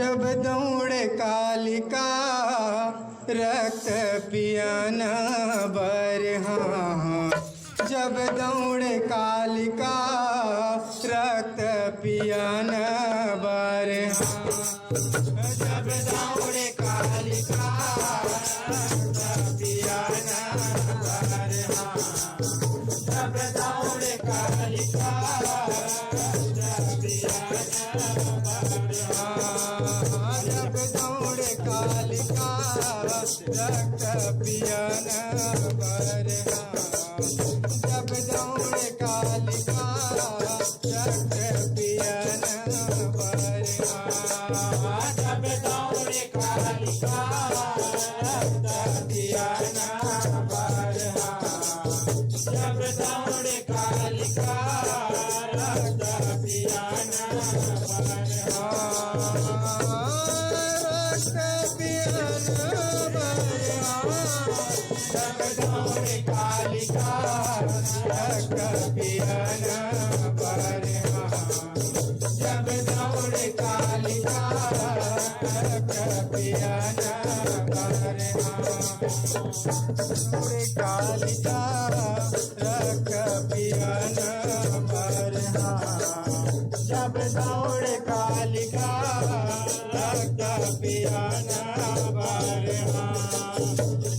जब दौड़े कालिका रक्त पियन बरहा। जब दौड़े कालिका रक्त पियन बरहा। जब दौड़े कालिका रक्त पियन बरहा। जब दौड़े कालिका रक्त पियन बरहा। जब दौड़े कालिका रक्त पियन बरहा। जब दौड़े कालिका रक्त पियन बरहा। जब दौड़े कालिका रक्त पियन बरहा। जब दौड़े कालिका रक्त पियन बरहा। रक्त पियन बरहा। जब दौड़े कालिका रक्त पियन बरहा। जब दौड़े कालिका रक्त पियन बरहा। दौड़े कालिका रक्त पियन बरहा। जब दौड़े कालिका रक्त पियन बरहा।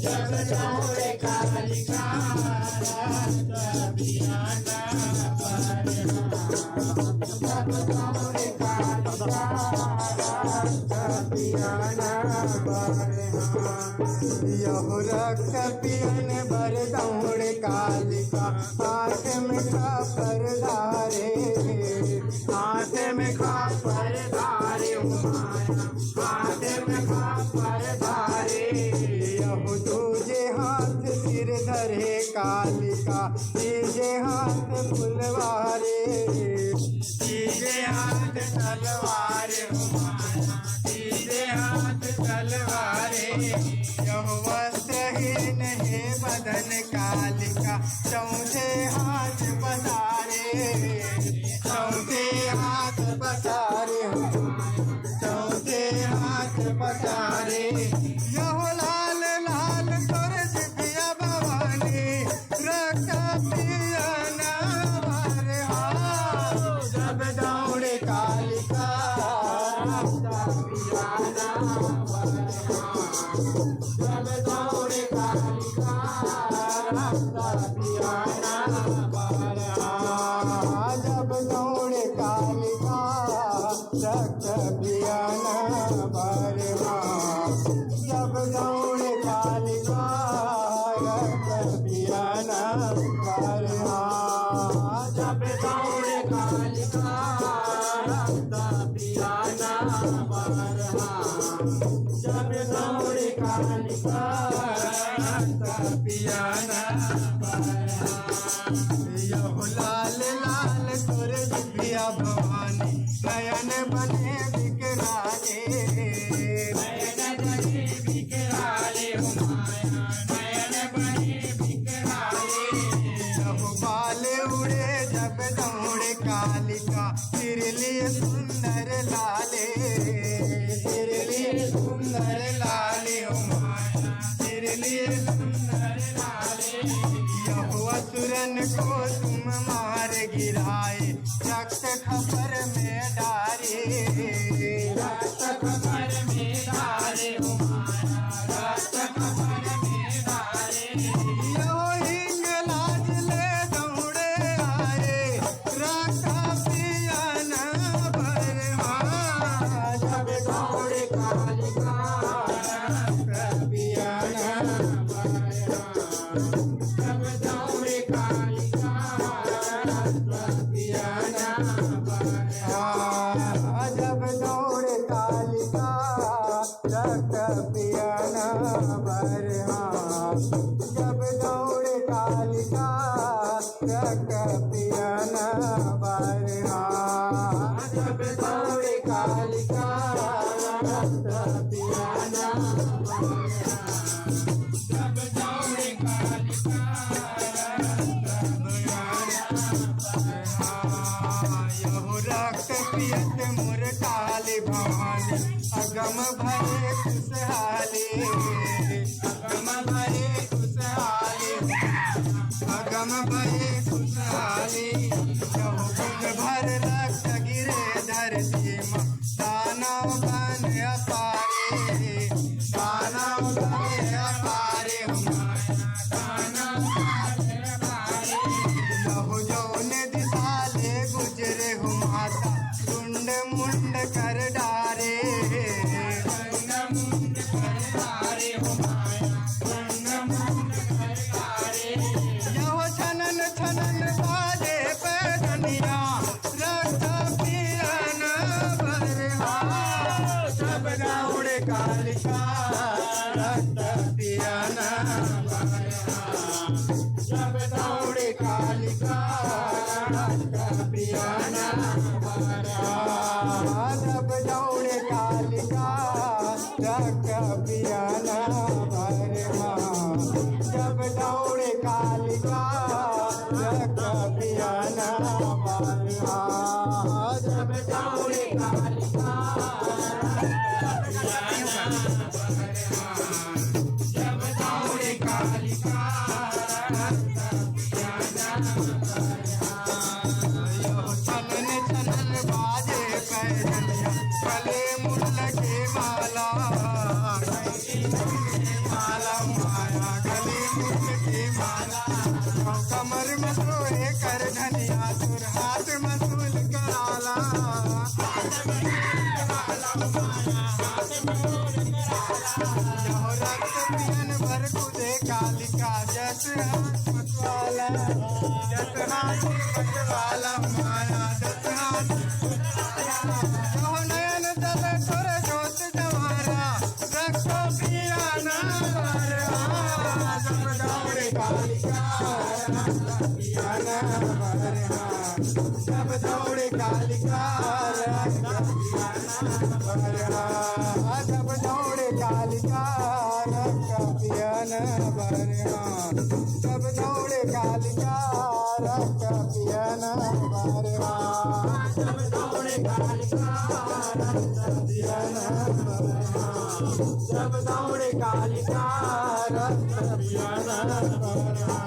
जब दौड़े कालिका रक्त पियन बरहा। जब दौड़े कालिका रक्त पियन बरहा। यहो रक्त पियन बर दौड़े कालिका हाथ में खापर धारे। हाथ में खापर धारे माया हाथ में खापर धारे। यहो दूजे हाथ सिर धरे कालिका तीजे हाथ फुलवारे। तीजे हाथ तलवारे माया तीजे हाथ तलवारे। यहो वस्त्रहीन है बदन कालिका चौथे हाथ पसारे। चौथे हाथ पसारे चौथे हाथ पसारे। यहो लाल लाल तोर दिव्या भवानी रक्त पियन बरहा। जब दौड़े कालिका रक्त पियन बरहा। जब दौड़े कालिका रक्त पियन बरहा। जब दौड़े कालिका रक्त पियन बरहा। जब दौड़े कालिका रक्त पियन बरहा। जब दौड़े कालिका रक्त पियन बरहा। जब दौड़े कालिका रक्त पियन बरहा। यहो लाल लाल तोर दिव्या भवानी नयन बने बिकराले। नयन बने बिकराले माया नयन बने बिकराले। यहो बाल उड़े जब दौड़े कालिका तेरे लिए सुंदर लाले। तेरे लिए सुंदर लाले माया तेरे लिए सुंदर लाले। यहो असुरन को तुम मार गिराए रक्त खबर में डारे। रक्त खबर में डारे माया रक्त खबर में डारे। यहो हिंग लाज ले दौड़े आए रक्त पियन बरहा। जब दौड़े कालिका रक्त पियन बरहा। जब दौड़े कालिका रक्त पियन बरहा। जब दौड़े कालिका रक्त पियन बरहा। जब दौड़े कालिका रक्त पियन बरहा। जब दौड़े कालिका रक्त पियन बरहा। जब दौड़े कालिका रक्त पियन बरहा। यहो रक्त पियत मोर काली भवानी अगम भरे खुशहाली, अगम भरे खुशहाली, अगम भरे खुशहाली। यहो गुण भर रक्त गिरे धरती माँ, दानव बन अपारे, दानव बन अपारे यहो जौन दिशा ले गुजरे हो माता, टुंड मुंड कर डारे, यहो छनन छनन बाजे पैदनिया, रक्त पियन बरहा, जब दौड़े कालिका रक्त पियन बरहा, जब दौड़े कालिका रक्त पियन बरहा, जब दौड़े कालिका रक्त पियन बरहा, जब दौड़े कालिका रक्त पियन बरहा, जब दौड़े कालिका जब दौड़े कालिका छनन छनन बाजे पैदनिया, गले मुल्ल के माला, माला माया गले मुल्ल के माला, कमर में सोए कर धनिया, सुर हाथ में सूल कराला, यहो रक्त पियन भर कुदे कालिका, जस हाथ मतवाला, जस हाथ मतवाला माया, जस हाथ यहो नयन जल थोर जोत जवारा, रक्त पियन बरहा, जब दौड़े कालिका रक्त पियन बरहा, जब दौड़े कालिका रक्त पियन बरहा, जब दौड़े कालिका रक्त पियन बरहा, जब दौड़े कालिका रक्त पियन बरहा, जब दौड़े कालिका रक्त पियन बरहा, जब दौड़े कालिका रक्त पियन बरहा।